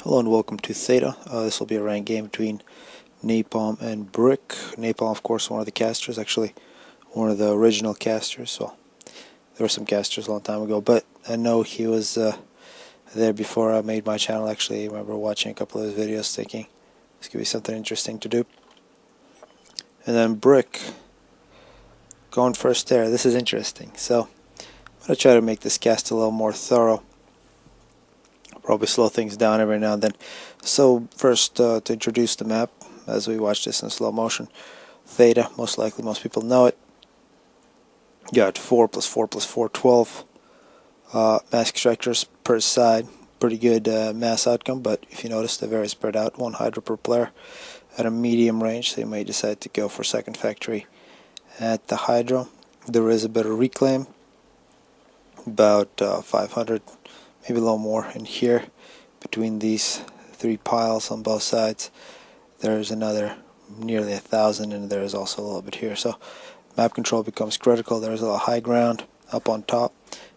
Hello and welcome to Theta. This will be a ranked game between Napalm and Brick. Napalm, of course, one of the casters, actually one of the original casters. Well, there were some casters a long time ago, but I know he was there before I made my channel. Actually, I remember watching a couple of his videos thinking this could be something interesting to do. And then Brick going first there. This is interesting. So I'm going to try to make this cast a little more thorough. Probably slow things down every now and then. So first, to introduce the map, as we watch this in slow motion, Theta, most likely most people know it. You got 4 plus 4 plus 4, 12 mass extractors per side. Pretty good mass outcome, but if you notice, they're very spread out. 1 Hydra per player at a medium range, so you may decide to go for second factory at the Hydra. There is a bit of reclaim, about 500, maybe a little more in here. Between these 3 piles on both sides, there's another nearly 1,000, and there is also a little bit here. So map control becomes critical. There's a little high ground up on top,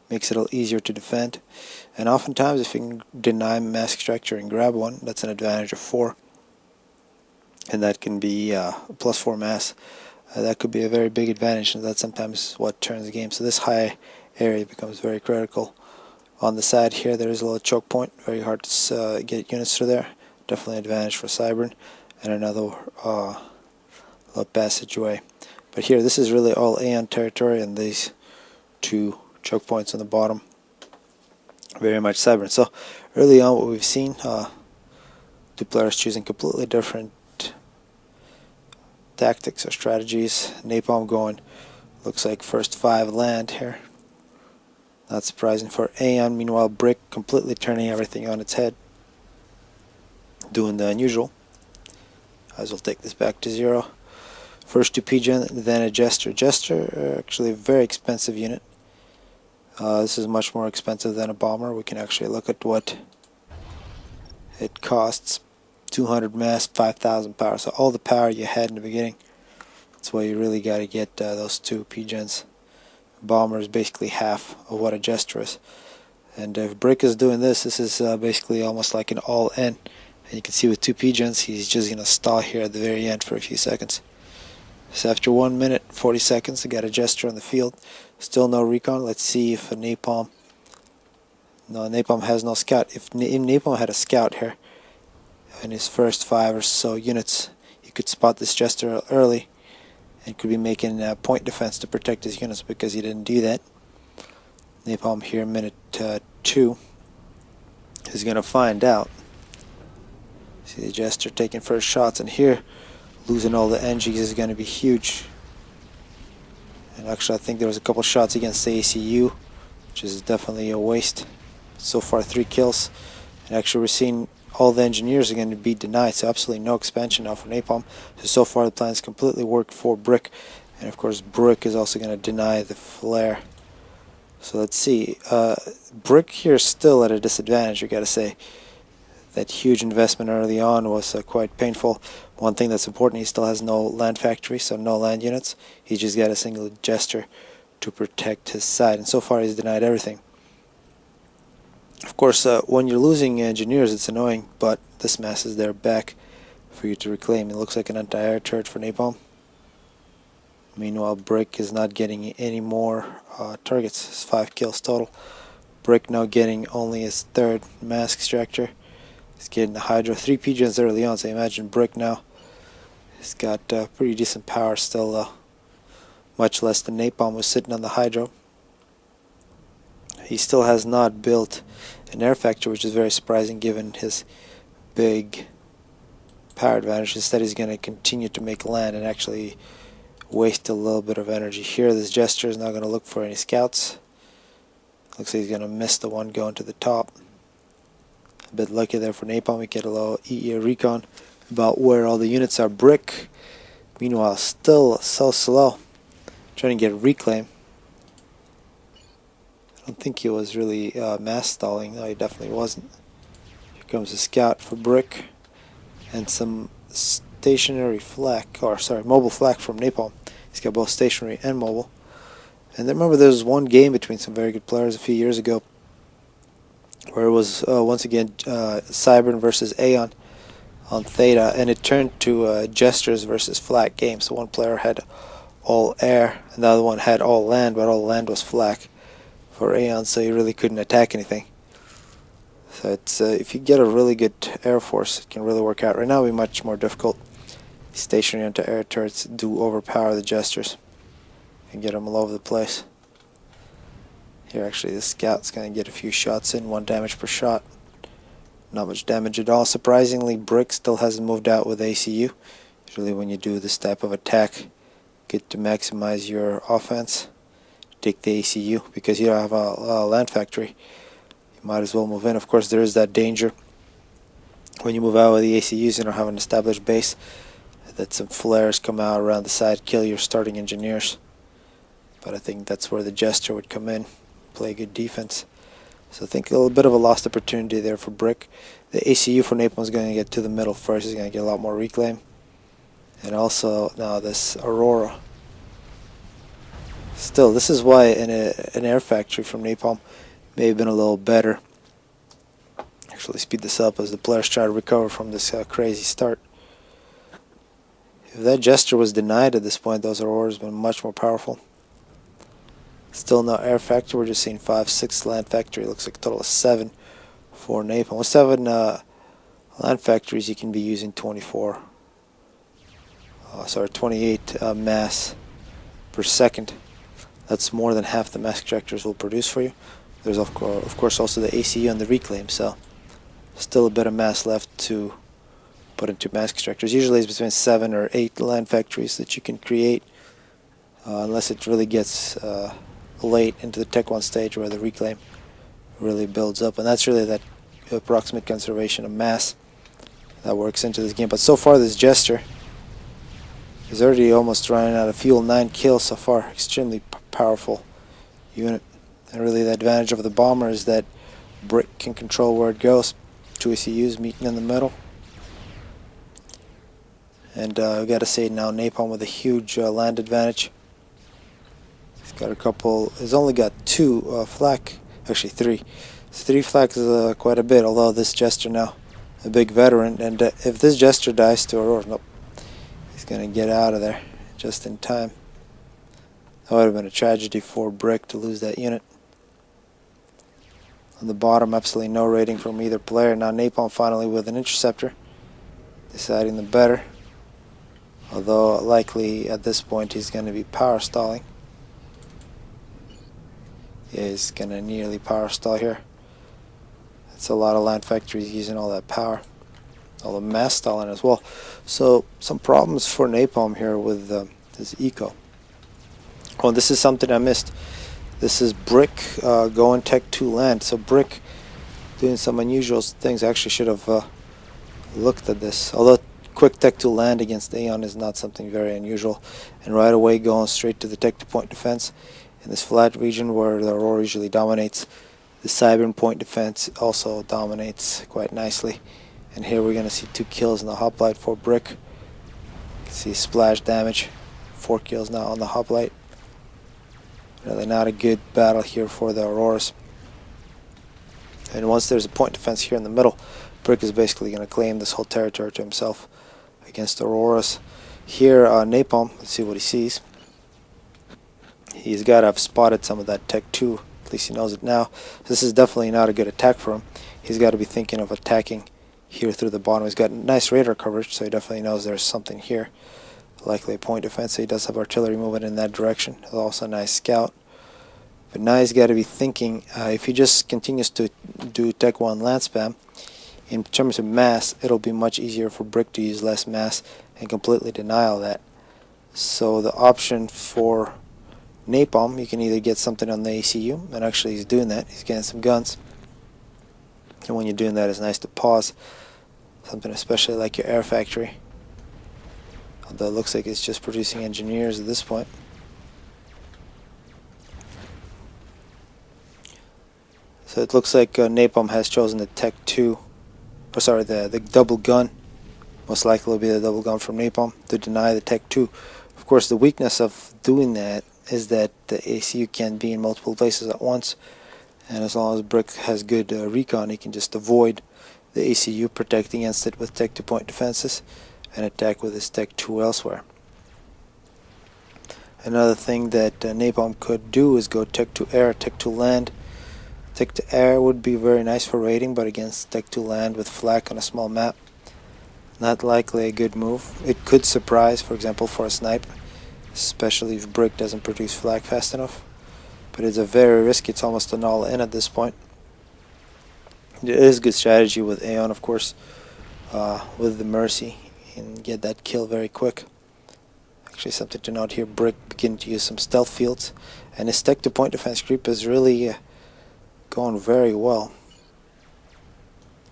makes it a little easier to defend. And oftentimes, if you can deny mass extractor and grab one, that's an advantage of 4, and that can be plus 4 mass. That could be a very big advantage, and that's sometimes what turns the game. So this high area becomes very critical. On the side here, there is a little choke point, very hard to get units through there. Definitely an advantage for Cybran, and another little passageway. But here, this is really all Aeon territory, and these 2 choke points on the bottom, very much Cybran. So early on, what we've seen, 2 players choosing completely different tactics or strategies. Napalm going, looks like first 5 land here. Not surprising for Aeon. Meanwhile, Brick completely turning everything on its head, doing the unusual. As we'll take this back to 0. First 2 Pigeon, then a Jester. Jester, actually a very expensive unit. This is much more expensive than a bomber. We can actually look at what it costs. 200 mass, 5,000 power. So all the power you had in the beginning. That's why you really got to get those 2 Pigeons. Bomber is basically half of what a Jester is. And if Brick is doing this, this is basically almost like an all-in. And you can see with 2 Pigeons, he's just going to stall here at the very end for a few seconds. So after 1 minute 40 seconds, we got a Jester on the field. Still no recon. Let's see if a Napalm... No, Napalm has no scout. If Napalm had a scout here in his first 5 or so units, he could spot this Jester early and could be making point defense to protect his units, because he didn't do that. Napalm here, minute 2, is going to find out. See the Jester taking first shots, and here losing all the NGs is going to be huge. And actually, I think there was a couple shots against the ACU, which is definitely a waste. So far, 3 kills. And actually, we're seeing all the engineers are going to be denied, so absolutely no expansion now for Napalm. So far the plans completely worked for Brick, and of course Brick is also going to deny the flare. So let's see, Brick here is still at a disadvantage. We got to say that huge investment early on was quite painful. One thing that's important, he still has no land factory, so no land units. He just got a single Jester to protect his side, and so far he's denied everything. Of course, when you're losing engineers, it's annoying, but this mass is there back for you to reclaim. It looks like an anti-air turret for Napalm. Meanwhile, Brick is not getting any more targets. It's 5 kills total. Brick now getting only his 3rd mass extractor. He's getting the Hydra. 3 Pigeons early on, so imagine Brick now. He's got pretty decent power still, much less than Napalm was sitting on the Hydra. He still has not built an air factor, which is very surprising given his big power advantage. Instead, he's going to continue to make land and actually waste a little bit of energy here. This Jester is not going to look for any scouts. Looks like he's going to miss the one going to the top. A bit lucky there for Napalm. We get a little recon about where all the units are. Brick, meanwhile, still so slow, trying to get reclaim. I don't think he was really mass stalling. No, he definitely wasn't. Here comes a scout for Brick, and some stationary flak, or sorry, mobile flak from Napalm. He's got both stationary and mobile. And then remember, there was one game between some very good players a few years ago where it was once again Cybran versus Aeon on Theta, and it turned to Jesters versus flat game. So one player had all air, and the other one had all land, but all land was flak for Aeon, so he really couldn't attack anything. So it's if you get a really good air force, it can really work out. Right now, it'll be much more difficult. Stationary anti-air turrets do overpower the Jesters and get them all over the place. Here, actually, this scout's going to get a few shots in, 1 damage per shot. Not much damage at all. Surprisingly, Brick still hasn't moved out with ACU. Usually when you do this type of attack, get to maximize your offense, take the ACU, because you don't have a land factory. You might as well move in. Of course, there is that danger when you move out with the ACUs, you don't have an established base, that some flares come out around the side, kill your starting engineers. But I think that's where the Jester would come in, play good defense. So I think a little bit of a lost opportunity there for Brick. The ACU for Napalm is going to get to the middle first. He's going to get a lot more reclaim. And also now this Aurora. Still, this is why an air factory from Napalm may have been a little better. Actually speed this up as the players try to recover from this crazy start. If that Jester was denied at this point, those Auroras would have been much more powerful. Still no air factory, we're just seeing 5, 6 land factory. Looks like a total of 7 for Napalm. With 7 land factories, you can be using 28 mass per second. That's more than half the mass extractors will produce for you. There's of course also the ACU and the reclaim, so still a bit of mass left to put into mass extractors. Usually it's between 7 or 8 land factories that you can create, unless it really gets late into the Tech 1 stage where the reclaim really builds up, and that's really that approximate conservation of mass that works into this game. But so far this Jester is already almost running out of fuel. 9 kills so far. Extremely powerful unit, and really the advantage of the bomber is that Brick can control where it goes. 2 ACUs meeting in the middle, and I gotta say now Napalm with a huge land advantage. He's got a couple. He's only got 2 flak, actually 3. 3 flak is quite a bit. Although this Jester now, a big veteran, and if this Jester dies to Aurora, nope, he's gonna get out of there just in time. That would have been a tragedy for Brick to lose that unit. On the bottom, absolutely no rating from either player. Now Napalm finally with an interceptor, deciding the better. Although likely at this point he's going to be power stalling. Yeah, he's going to nearly power stall here. That's a lot of land factories using all that power. All the mass stalling as well. So some problems for Napalm here with his eco. Oh, this is something I missed. This is Brick going Tech 2 land. So Brick doing some unusual things. I actually should have looked at this. Although quick Tech 2 land against Aeon is not something very unusual. And right away going straight to the Tech 2 point defense. In this flat region where the Aurora usually dominates, the Cybran point defense also dominates quite nicely. And here we're going to see 2 kills in the hoplite for Brick. You can see splash damage. 4 kills now on the hoplite. Really not a good battle here for the Auroras. And once there's a point defense here in the middle, Brick is basically going to claim this whole territory to himself against the Auroras. Here, Napalm, let's see what he sees. He's got to have spotted some of that Tech 2. At least he knows it now. This is definitely not a good attack for him. He's got to be thinking of attacking here through the bottom. He's got nice radar coverage, so he definitely knows there's something here. Likely a point defense, so he does have artillery movement in that direction. Also a nice scout. But now he's got to be thinking, if he just continues to do Tech 1 land spam, in terms of mass, it'll be much easier for Brick to use less mass and completely deny all that. So the option for Napalm, you can either get something on the ACU, and actually he's doing that. He's getting some guns. And when you're doing that, it's nice to pause. Something especially like your air factory. Although it looks like it's just producing engineers at this point. So it looks like Napalm has chosen the Tech 2, or sorry, the double gun. Most likely will be the double gun from Napalm to deny the Tech 2. Of course, the weakness of doing that is that the ACU can be in multiple places at once, And as long as Brick has good recon, he can just avoid the ACU, protect against it with Tech 2 point defenses, and attack with his Tech 2 elsewhere. Another thing that Napalm could do is go Tech 2 air, Tech 2 land. Tech 2 air would be very nice for raiding, but against Tech 2 land with flak on a small map, not likely a good move. It could surprise, for example, for a snipe, especially if Brick doesn't produce flak fast enough. But it's a very risky, it's almost an all-in at this point. It is good strategy with Aeon, of course, with the Mercy, and get that kill very quick. Actually, something to note here, Brick beginning to use some stealth fields, and his Tech 2 point defense creep is really going very well.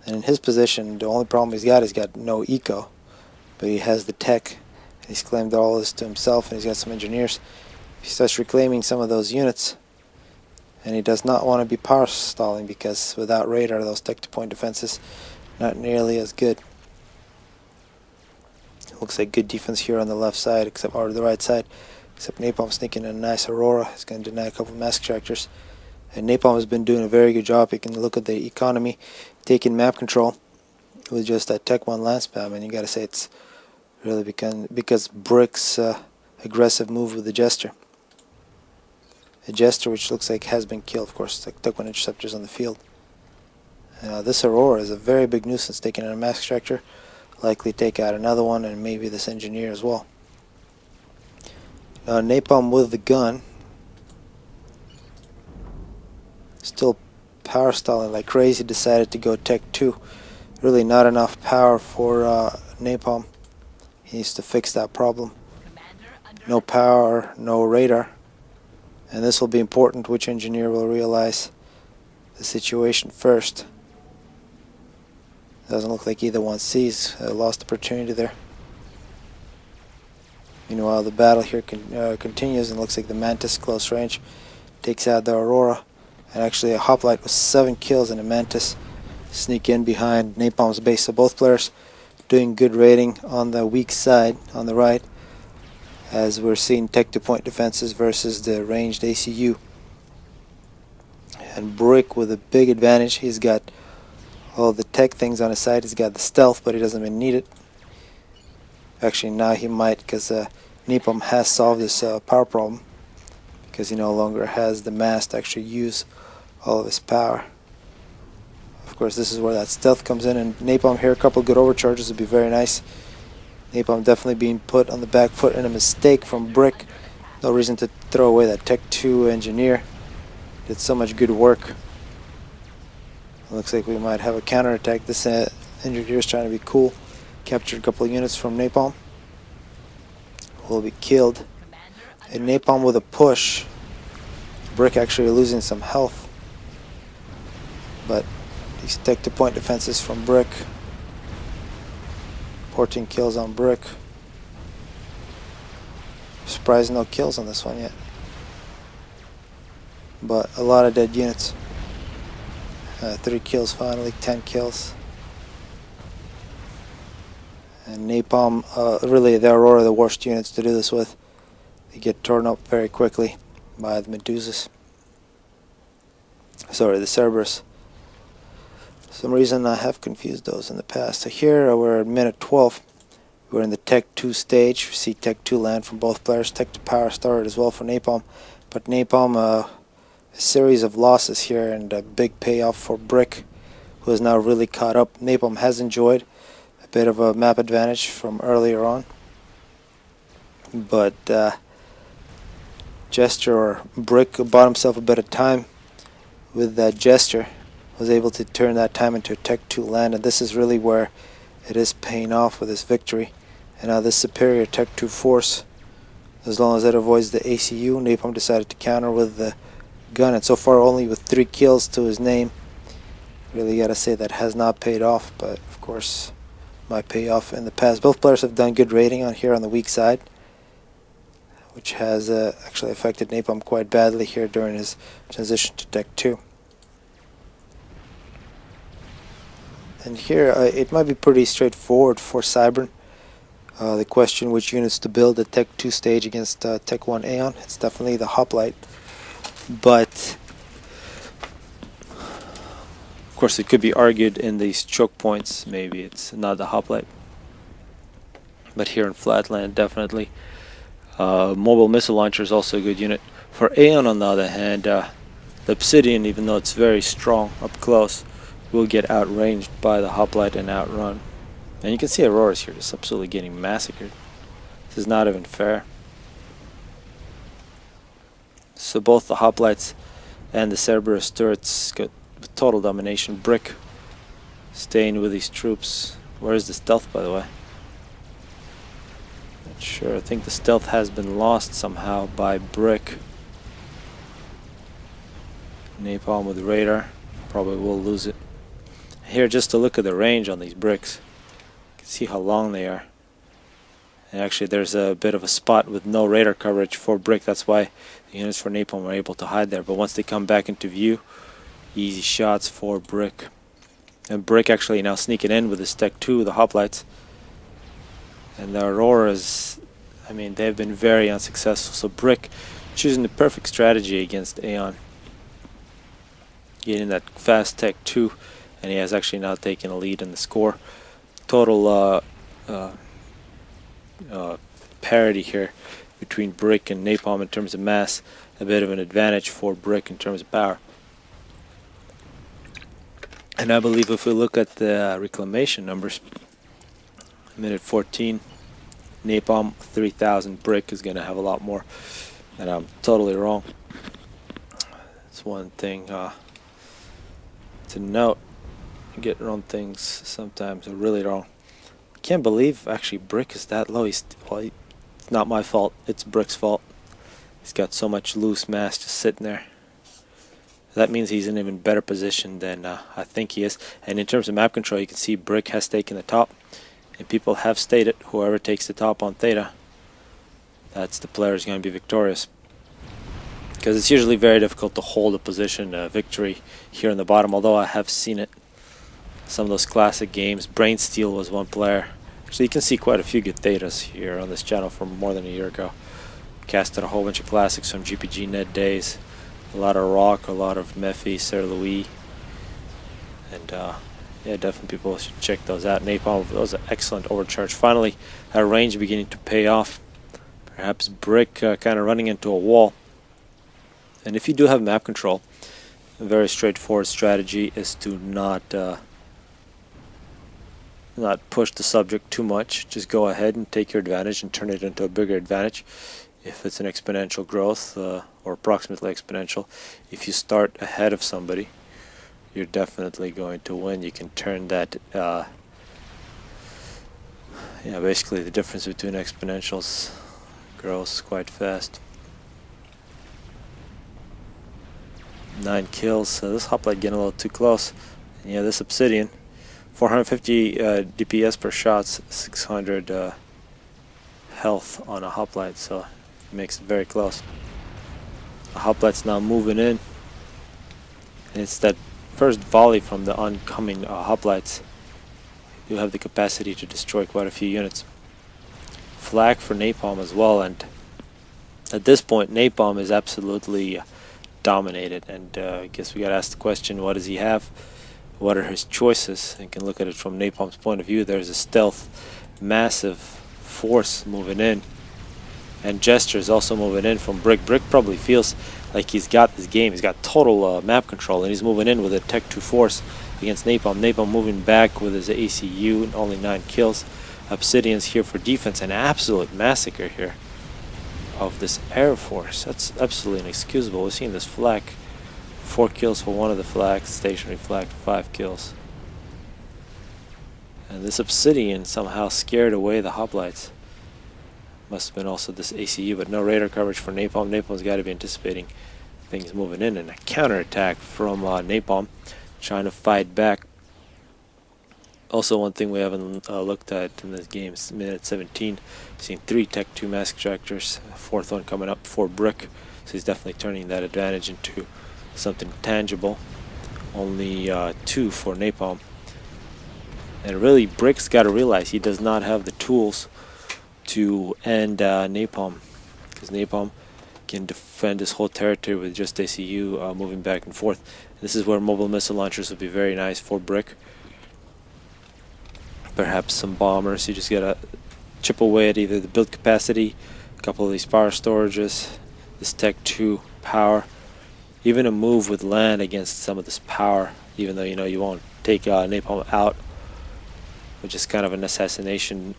And in his position, the only problem he's got no eco, but he has the tech. He's claimed all this to himself, and he's got some engineers. He starts reclaiming some of those units, and he does not want to be power stalling, because without radar, those Tech 2 point defenses not nearly as good. Looks like good defense here on the left side, or the right side, except Napalm sneaking in a nice Aurora. He's going to deny a couple of mask extractors. And Napalm has been doing a very good job. You can look at the economy, taking map control with just that Tech 1 land spam, and you gotta say it's really because Brick's aggressive move with the Jester. A Jester which looks like has been killed, of course, like Tech 1 interceptors on the field. This Aurora is a very big nuisance, taking in a mask extractor, likely take out another one, and maybe this engineer as well. Napalm with the gun, still power stalling like crazy, decided to go Tech 2. Really not enough power for Napalm. He needs to fix that problem. No power, no radar. And this will be important, which engineer will realize the situation first. Doesn't look like either one sees. Lost opportunity there. Meanwhile, the battle here continues, and looks like the Mantis close range takes out the Aurora. And actually a Hoplite with 7 kills, and a Mantis sneak in behind Napalm's base. So both players doing good raiding on the weak side, on the right, as we're seeing Tech 2 point defenses versus the ranged ACU. And Brick with a big advantage. He's got all the tech things on his side. He's got the stealth, but he doesn't even need it. Actually, now he might, because Napalm has solved this power problem, because he no longer has the mass to actually use all of his power. Of course, this is where that stealth comes in, and Napalm here, a couple good overcharges would be very nice. Napalm definitely being put on the back foot, and a mistake from Brick. No reason to throw away that Tech 2 engineer. Did so much good work. Looks like we might have a counterattack. This engineer is trying to be cool. Captured a couple of units from Napalm. Will be killed. And Napalm with a push. Brick actually losing some health. But these Tech 2 point defenses from Brick. 14 kills on Brick. Surprised no kills on this one yet. But a lot of dead units. 3 kills finally, 10 kills. And Napalm, really the Aurora, the worst units to do this with. They get torn up very quickly by the Medusas. Sorry, the Cerberus. For some reason I have confused those in the past. So here we're at minute 12. We're in the Tech 2 stage. We see Tech 2 land from both players. Tech 2 power started as well for Napalm. But Napalm, a series of losses here, and a big payoff for Brick, who is now really caught up. Napalm has enjoyed a bit of a map advantage from earlier on. But Jester, or Brick, bought himself a bit of time with that Jester. Was able to turn that time into a Tech 2 land, and this is really where it is paying off with this victory. And now this superior Tech 2 force, as long as it avoids the ACU, Napalm decided to counter with the gun, and so far only with 3 kills to his name. Really gotta say that has not paid off, but of course might pay off in the past. Both players have done good raiding on here on the weak side, which has actually affected Napalm quite badly here during his transition to Tech 2. And here it might be pretty straightforward for Cybran. The question which units to build at Tech 2 stage against Tech 1 Aeon. It's definitely the Hoplite. But course, it could be argued in these choke points, maybe it's not the hoplite. But here in Flatland, definitely. Mobile missile launcher is also a good unit. For Aeon, on the other hand, the Obsidian, even though it's very strong up close, will get outranged by the hoplite and outrun. And you can see Aurora's here just absolutely getting massacred. This is not even fair. So both the hoplites and the Cerberus turrets got total domination. Brick staying with these troops. Where is the stealth, by the way? Not sure. I think the stealth has been lost somehow by Brick. Napalm with radar. Probably will lose it. Here, just to look at the range on these bricks. You can see how long they are. And actually, there's a bit of a spot with no radar coverage for Brick. That's why the units for Napalm were able to hide there. But once they come back into view, easy shots for Brick. And Brick actually now sneaking in with his Tech 2, the hoplites. And the Auroras, I mean, they've been very unsuccessful. So Brick choosing the perfect strategy against Aeon. Getting that fast Tech 2, and he has actually now taken a lead in the score. Total parity here between Brick and Napalm in terms of mass. A bit of an advantage for Brick in terms of power. And I believe if we look at the reclamation numbers, minute 14, Napalm 3,000, Brick is going to have a lot more. And I'm totally wrong. That's one thing to note. You get wrong things sometimes, or really wrong. I can't believe actually Brick is that low. It's not my fault, it's Brick's fault. He's got so much loose mass just sitting there. That means he's in an even better position than I think he is. And in terms of map control, you can see Brick has taken the top. And people have stated whoever takes the top on Theta, that's the player who's going to be victorious. Because it's usually very difficult to hold a position, victory here in the bottom, although I have seen it. Some of those classic games. Brainsteel was one player. Actually, you can see quite a few good Thetas here on this channel from more than a year ago. Casted a whole bunch of classics from GPG Net days. A lot of Rock, a lot of Mephi, Sir Louis. And yeah, definitely people should check those out. Napalm, that was an excellent overcharge. Finally, our range beginning to pay off. Perhaps Brick kind of running into a wall. And if you do have map control, a very straightforward strategy is to not push the subject too much. Just go ahead and take your advantage and turn it into a bigger advantage. If it's an exponential growth, or approximately exponential, if you start ahead of somebody, you're definitely going to win. You can turn that, yeah, basically the difference between exponentials grows quite fast. 9 kills, so this hoplite getting a little too close. And yeah, this Obsidian, 450 DPS per shot, 600 health on a hoplite, so it makes it very close. The hoplite's now moving in, and it's that first volley from the oncoming hoplites. You have the capacity to destroy quite a few units. Flag for Napalm as well, and at this point Napalm is absolutely dominated, and I guess we gotta ask the question, what does he have? What are his choices? You can look at it from Napalm's point of view. There's a stealth, massive force moving in, and Jester is also moving in from Brick. Brick probably feels like he's got this game. He's got total map control, and he's moving in with a Tech 2 force against Napalm. Napalm moving back with his ACU, and only 9 kills. Obsidian's here for defense, an absolute massacre here of this Air Force. That's absolutely inexcusable. We've seen this flag. 4 kills for one of the flags, stationary flag, 5 kills. And this Obsidian somehow scared away the hoplites. Must have been also this ACU, but no radar coverage for Napalm. Napalm's got to be anticipating things moving in, and a counterattack from Napalm, trying to fight back. Also, one thing we haven't looked at in this game is minute 17. Seen 3 Tech 2 mass extractors, 4th one coming up for Brick, so he's definitely turning that advantage into something tangible. Only 2 for Napalm. And really, Brick's got to realize he does not have the tools to end Napalm, because Napalm can defend his whole territory with just ACU moving back and forth. This is where mobile missile launchers would be very nice for Brick. Perhaps some bombers. You just gotta chip away at either the build capacity, a couple of these power storages, this Tech 2 power, even a move with land against some of this power, even though you know you won't take Napalm out, which is kind of an assassination.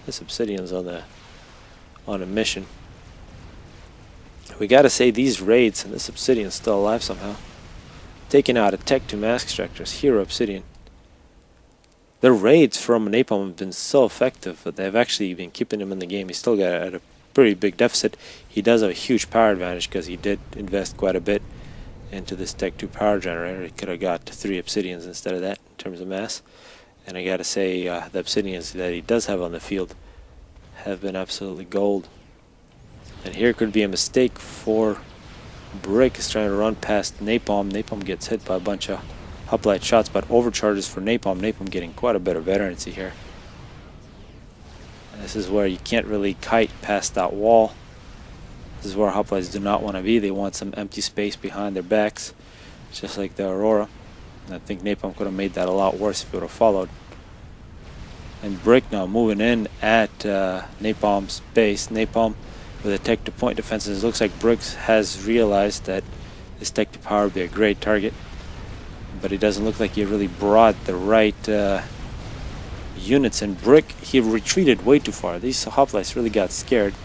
This Obsidian's on a mission. We gotta say these raids, and this Obsidian's still alive somehow, taking out a Tech 2 mask extractors, Hero Obsidian. The raids from Napalm have been so effective that they've actually been keeping him in the game. He's still got at a pretty big deficit. He does have a huge power advantage because he did invest quite a bit into this Tech 2 power generator. He could have got 3 Obsidians instead of that in terms of mass. And I gotta say, the Obsidians that he does have on the field have been absolutely gold. And here could be a mistake for Brick. Is trying to run past Napalm. Napalm gets hit by a bunch of hoplite shots, but overcharges for Napalm. Napalm getting quite a bit of veterancy here. And this is where you can't really kite past that wall. This is where hoplites do not want to be. They want some empty space behind their backs, just like the Aurora. And I think Napalm could have made that a lot worse if he would have followed. And Brick now moving in at Napalm's base. Napalm with a Tech to point defenses. It looks like Brooks has realized that this Tech to power would be a great target, but it doesn't look like he really brought the right units. And Brick, he retreated way too far. These hoplites really got scared.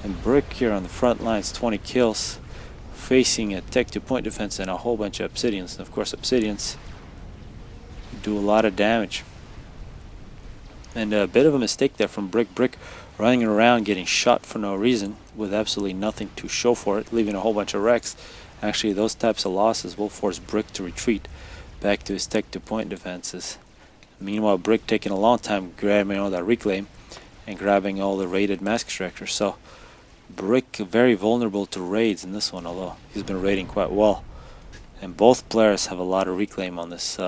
And Brick here on the front lines, 20 kills, facing a Tech to point defense and a whole bunch of Obsidians. And of course, Obsidians do a lot of damage. And a bit of a mistake there from Brick. Brick running around getting shot for no reason with absolutely nothing to show for it, leaving a whole bunch of wrecks. Actually, those types of losses will force Brick to retreat back to his Tech to point defenses. Meanwhile, Brick taking a long time grabbing all that reclaim and grabbing all the raided mask extractors. So Brick very vulnerable to raids in this one, although he's been raiding quite well. And both players have a lot of reclaim on this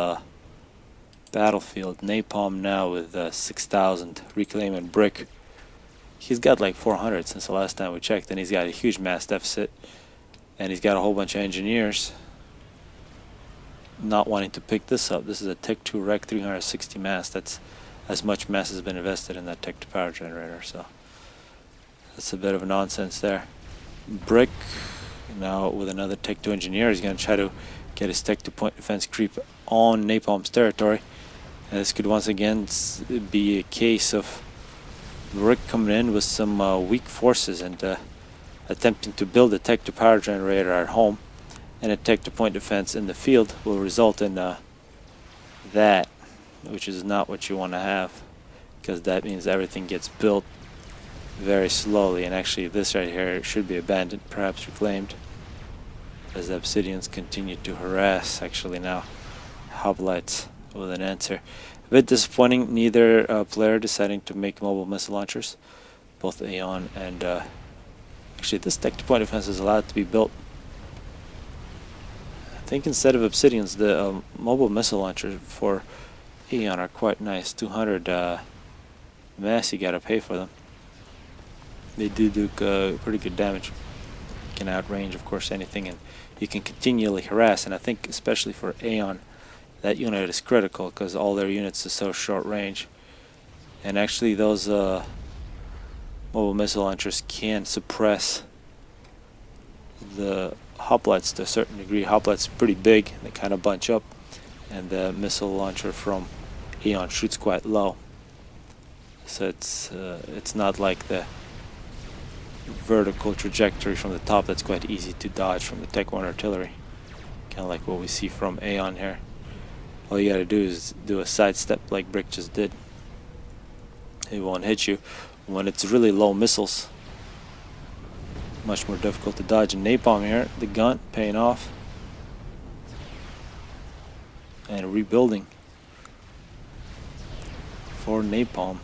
battlefield. Napalm now with 6,000 reclaim, and Brick, he's got like 400 since the last time we checked, and he's got a huge mass deficit, and he's got a whole bunch of engineers not wanting to pick this up. This is a Tech 2 Rec 360 mass. That's as much mass has been invested in that Tech 2 power generator, so that's a bit of nonsense there. Brick now with another Tech 2 engineer. He's going to try to get his Tech 2 point defense creep on Napalm's territory, and this could once again be a case of Brick coming in with some weak forces and attempting to build a Tech to power generator at home, and a Tech to point defense in the field will result in that, which is not what you want to have, because that means everything gets built very slowly. And actually this right here should be abandoned, perhaps reclaimed, as the Obsidians continue to harass actually now hoplites with an answer. A bit disappointing, neither player deciding to make mobile missile launchers. Both Aeon and actually this Tech to point defense is allowed to be built. I think instead of Obsidians, the mobile missile launchers for Aeon are quite nice. 200 mass, you gotta pay for them. They do pretty good damage. You can outrange, of course, anything, and you can continually harass. And I think especially for Aeon, that unit is critical because all their units are so short range. And actually those mobile missile launchers can suppress the hoplites to a certain degree. Hoplites pretty big, they kind of bunch up, and the missile launcher from Aeon shoots quite low. So it's not like the vertical trajectory from the top that's quite easy to dodge from the Tech 1 artillery. Kind of like what we see from Aeon here. All you gotta do is do a sidestep like Brick just did. It won't hit you. When it's really low missiles, much more difficult to dodge. And Napalm here, the gun paying off and rebuilding for Napalm.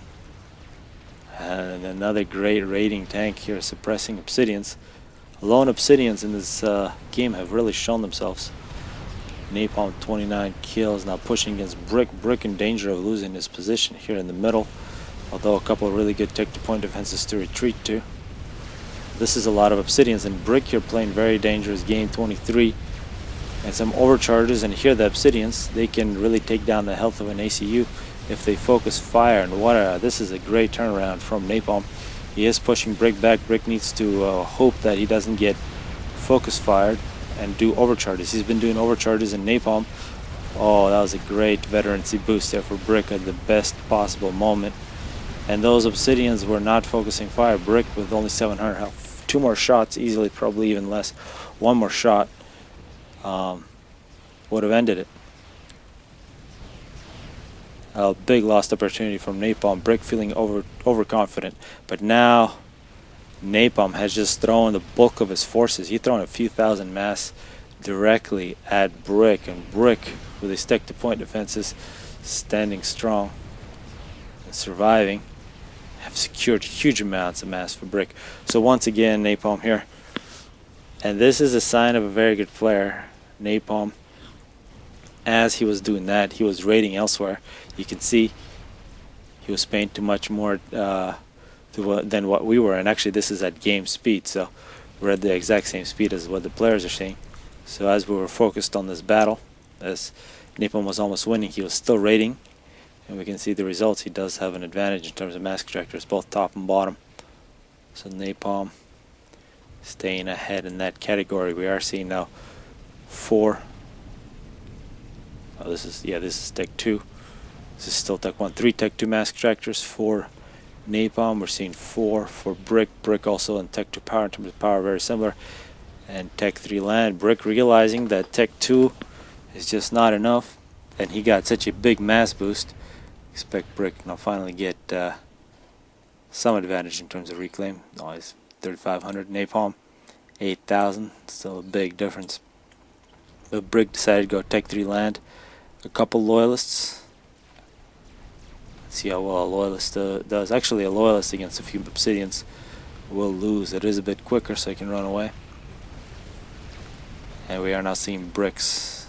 And another great raiding tank here suppressing Obsidians. Lone Obsidians in this game have really shown themselves. Napalm 29 kills, now pushing against Brick. Brick in danger of losing his position here in the middle, although a couple of really good Tech to point defenses to retreat to. This is a lot of Obsidians, and Brick here playing very dangerous game. 23 and some overcharges. And here the Obsidians, they can really take down the health of an ACU if they focus fire. And this is a great turnaround from Napalm. He is pushing Brick back. Brick needs to hope that he doesn't get focus fired and do overcharges. He's been doing overcharges in Napalm. Oh, that was a great veterancy boost there for Brick at the best possible moment. And those Obsidians were not focusing fire. Brick with only 700 health. 2 more shots easily, probably even less. 1 more shot would have ended it. A big lost opportunity from Napalm. Brick feeling overconfident, but now Napalm has just thrown the bulk of his forces. He's thrown a few thousand mass directly at Brick, and Brick, with his stick-to-point defenses, standing strong and surviving, have secured huge amounts of mass for Brick. So once again, Napalm here, and this is a sign of a very good player. Napalm, as he was doing that, he was raiding elsewhere. You can see he was paying too much more than what we were, and actually this is at game speed, so we're at the exact same speed as what the players are seeing. So as we were focused on this battle, as Napalm was almost winning, he was still raiding, and we can see the results. He does have an advantage in terms of mass extractors, both top and bottom. So Napalm staying ahead in that category. We are seeing now 4. Oh, this is Tech 2. This is still Tech 1. 3 Tech 2 mass extractors for Napalm. We're seeing 4 for Brick. Brick also in Tech 2 power, in terms of power, very similar. And Tech 3 land. Brick realizing that Tech 2 is just not enough, and he got such a big mass boost. Expect Brick now finally get some advantage in terms of reclaim. Oh, he's 3,500. Napalm 8,000. Still a big difference. But Brick decided to go Tech 3 land. A couple loyalists. Let's see how well a loyalist does. Actually, a loyalist against a few Obsidians will lose. It is a bit quicker, so he can run away. And we are now seeing Bricks.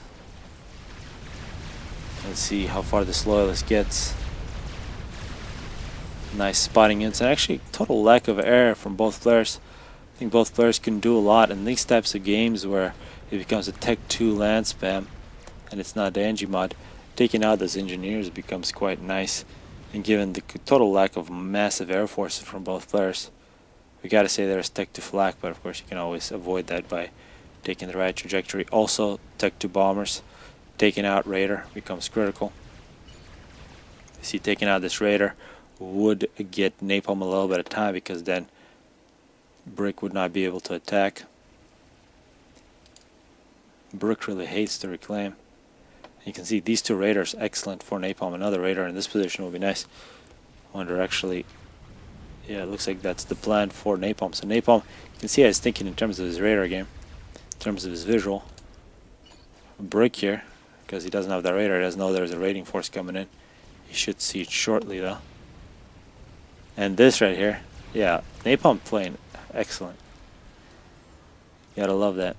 Let's see how far this loyalist gets. Nice spotting in. And actually, total lack of error from both players. I think both players can do a lot in these types of games where it becomes a Tech 2 land spam and it's not the NG mod. Taking out those engineers becomes quite nice, and given the total lack of massive air forces from both players, we gotta say there's Tech 2 flak, but of course you can always avoid that by taking the right trajectory. Also, Tech 2 bombers. Taking out Raider becomes critical. You see, taking out this Raider would get Napalm a little bit of time, because then Brick would not be able to attack. Brick really hates to reclaim. You can see these 2 Raiders, excellent for Napalm. Another Raider in this position would be nice. Wonder actually, yeah, it looks like that's the plan for Napalm. So Napalm, you can see how he's thinking in terms of his Raider game, in terms of his visual. Brick here, because he doesn't have that Raider, he doesn't know there's a raiding force coming in. He should see it shortly though. And this right here, yeah, Napalm playing excellent. You gotta love that.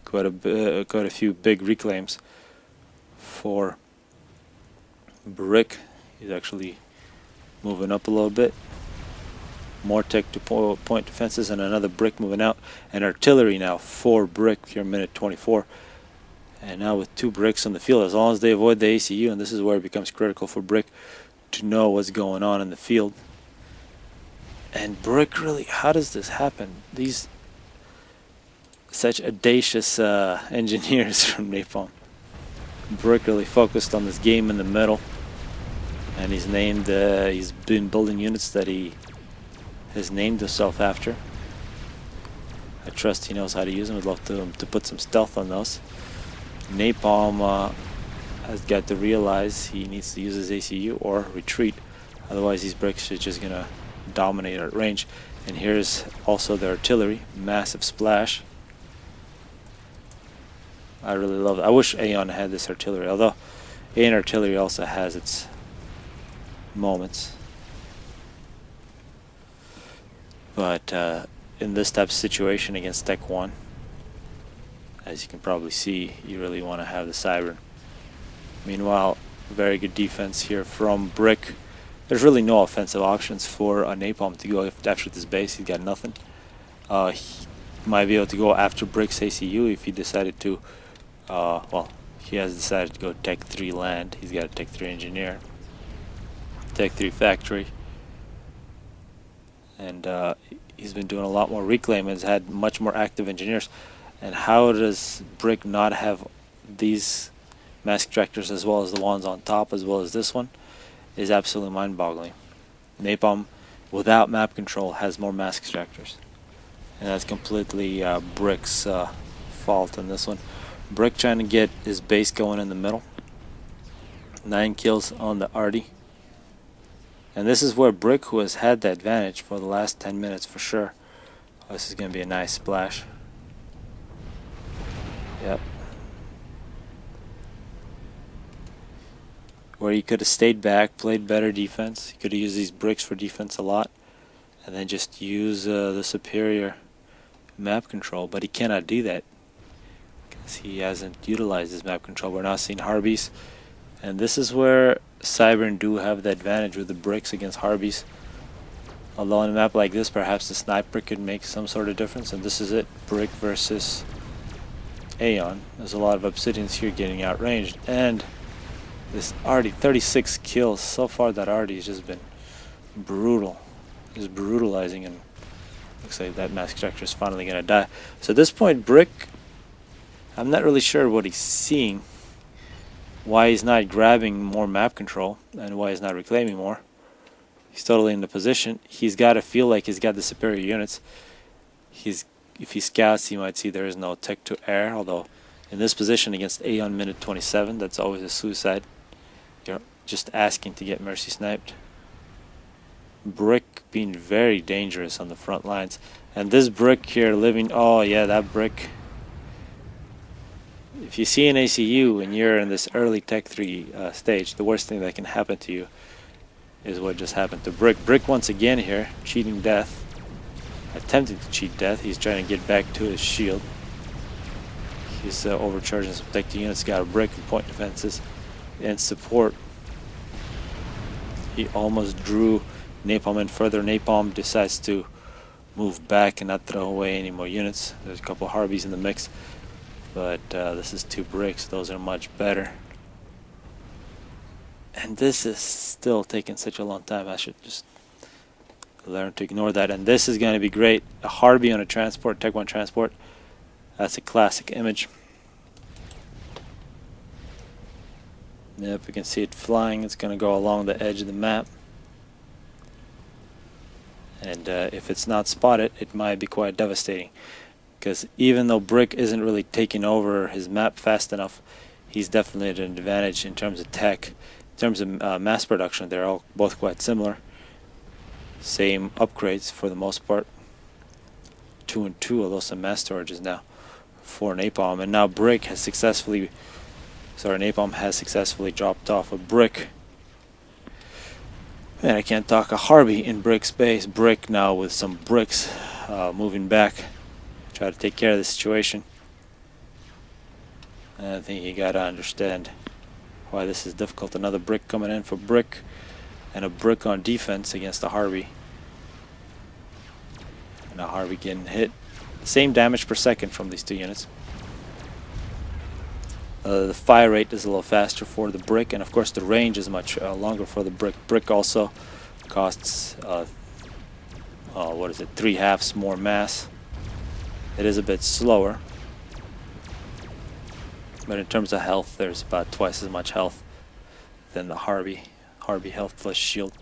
Quite a few big reclaims for Brick. He's actually moving up a little bit. More Tech 2 point defenses, and another Brick moving out. And artillery now for Brick here, minute 24. And now with 2 Bricks on the field, as long as they avoid the ACU, and this is where it becomes critical for Brick to know what's going on in the field. And Brick really, how does this happen? These such audacious engineers from Napalm. Brick really focused on this game in the middle, and he's been building units that he has named himself after. I trust he knows how to use them. I'd love to put some stealth on those. Napalm has got to realize he needs to use his ACU or retreat, otherwise these Bricks are just gonna dominate at range. And here's also the artillery, massive splash. I really love it. I wish Aeon had this artillery, although Aeon artillery also has its moments. But in this type of situation against Tech 1, as you can probably see, you really want to have the Cybran. Meanwhile, very good defense here from Brick. There's really no offensive options for a Napalm to go after this base. He's got nothing. He might be able to go after Brick's ACU if he decided to well, he has decided to go Tech 3 land. He's got a Tech 3 engineer, Tech 3 factory, and he's been doing a lot more reclaim. Has had much more active engineers. And how does Brick not have these mask tractors as well as the ones on top, as well as this one, is absolutely mind-boggling. Napalm, without map control, has more mask tractors, and that's completely Brick's fault in this one. Brick trying to get his base going in the middle. 9 kills on the Artie. And this is where Brick, who has had the advantage for the last 10 minutes for sure. Oh, this is going to be a nice splash. Yep. Where he could have stayed back, played better defense. He could have used these bricks for defense a lot, and then just use the superior map control. But he cannot do that because he hasn't utilized his map control. We're now seeing Harbies, and this is where Cybran do have the advantage with the bricks against Harbies. Although on a map like this, perhaps the sniper could make some sort of difference, and this is it. Brick versus Aeon. There's a lot of Obsidians here getting outranged, and this Artie, 36 kills so far. That Artie has just been brutal, just brutalizing, and looks like that mask structure is finally gonna die. So at this point, Brick, I'm not really sure what he's seeing, why he's not grabbing more map control, and why he's not reclaiming more. He's totally in the position. He's got to feel like he's got the superior units. If he scouts, he might see there is no tech to air, although in this position against Aeon minute 27, that's always a suicide. You're just asking to get mercy sniped. Brick being very dangerous on the front lines. And this Brick here living, oh yeah, that Brick. If you see an ACU and you're in this early Tech 3 stage, the worst thing that can happen to you is what just happened to Brick. Brick once again here, cheating death. Attempting to cheat death. He's trying to get back to his shield. He's overcharging some tech units. Got a Brick and point defenses and support. He almost drew Napalm in further. Napalm decides to move back and not throw away any more units. There's a couple Harbies in the mix, but this is 2 bricks. Those are much better. And this is still taking such a long time. I should just learn to ignore that. And this is going to be great. A Harby on a transport, Tech 1 transport. That's a classic image. Yep, we can see it flying. It's going to go along the edge of the map. And if it's not spotted, it might be quite devastating. Because even though Brick isn't really taking over his map fast enough, he's definitely at an advantage in terms of tech. In terms of mass production, they're all both quite similar. Same upgrades for the most part. 2 and 2, although some mass storage is now for Napalm. And now Brick has successfully, Napalm has successfully dropped off a Brick. And I can't talk, a Harby in Brick space. Brick now with some bricks moving back. Try to take care of the situation. And I think you gotta understand why this is difficult. Another Brick coming in for Brick, and a Brick on defense against a Harby. And a Harby getting hit. Same damage per second from these 2 units. The fire rate is a little faster for the Brick, and of course the range is much longer for the Brick. Brick also costs 3/2 more mass. It is a bit slower, but in terms of health, there's about twice as much health than the Harby. Harby health plus shield.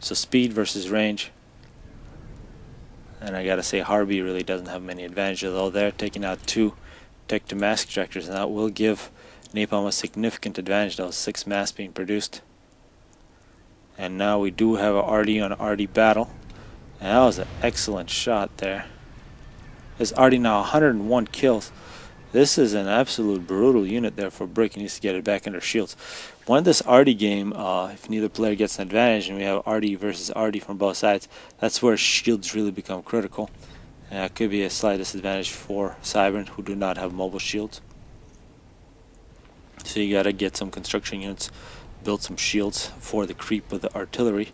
So speed versus range. And I gotta say, Harby really doesn't have many advantages, although they're taking out 2 tech to mask tractors, and that will give Napalm a significant advantage. Those 6 mass being produced. And now we do have a RD on RD battle. And that was an excellent shot there. There's RD now 101 kills. This is an absolute brutal unit there for Brick. He needs to get it back under shields. When this RD game, if neither player gets an advantage and we have RD versus RD from both sides, that's where shields really become critical. And that could be a slight disadvantage for Cybran, who do not have mobile shields. So you gotta get some construction units, build some shields for the creep of the artillery.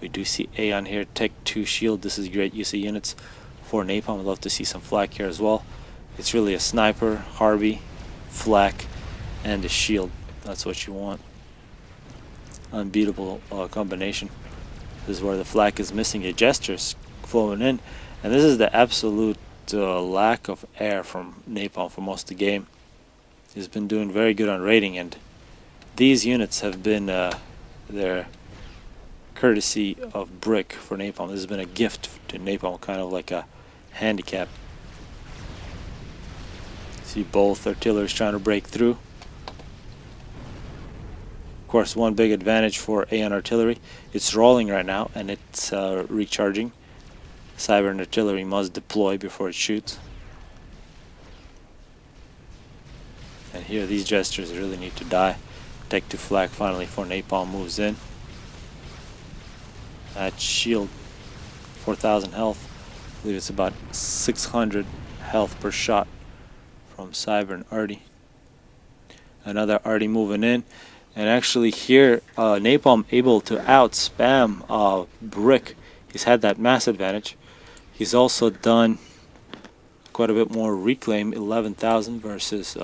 We do see Aeon here, Tech 2 shield. This is great use of units for Napalm. I'd love to see some flak here as well. It's really a sniper, Harby, flak and the shield. That's what you want. Unbeatable combination. This is where the flak is missing. A Jester's flowing in, and this is the absolute lack of air from Napalm for most of the game. He's been doing very good on raiding, and these units have been their courtesy of Brick for Napalm. This has been a gift to Napalm, kind of like a handicap. See both artilleries trying to break through. Of course, one big advantage for Aeon artillery, it's rolling right now and it's recharging. Cybran artillery must deploy before it shoots. And here these Jesters really need to die. Tech to flak finally for Napalm moves in. That shield, 4,000 health. I believe it's about 600 health per shot from Cybran Arty. Another Arty moving in. And actually here, Napalm able to out-spam Brick. He's had that mass advantage. He's also done quite a bit more reclaim, 11,000 versus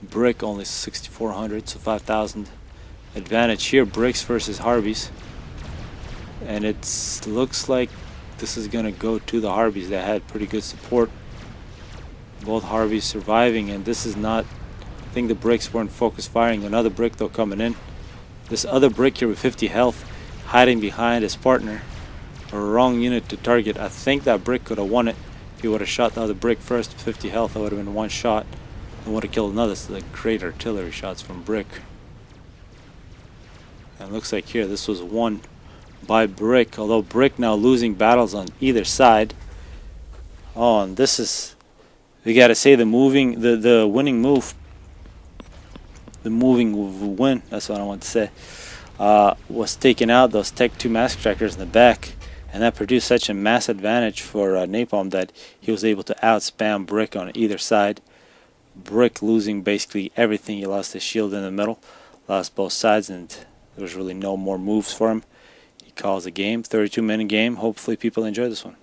Brick only 6,400, so 5,000 advantage here. Bricks versus Harbies. And it looks like this is going to go to the Harbies. They had pretty good support. Both Harbies surviving, and this is not... I think the Bricks weren't focus firing. Another Brick though coming in. This other Brick here with 50 health hiding behind his partner. A wrong unit to target. I think that Brick could have won it. If he would have shot the other Brick first with 50 health, that would have been one shot and would have killed another. So the great artillery shots from Brick. And it looks like here this was won by Brick, although Brick now losing battles on either side. Oh, and this is, we gotta say, the winning move, the moving win, that's what I want to say, was taking out those Tech 2 mask trackers in the back, and that produced such a mass advantage for Napalm that he was able to out-spam Brick on either side. Brick losing basically everything. He lost his shield in the middle, lost both sides, and there was really no more moves for him. He calls a game, 32-minute game. Hopefully people enjoy this one.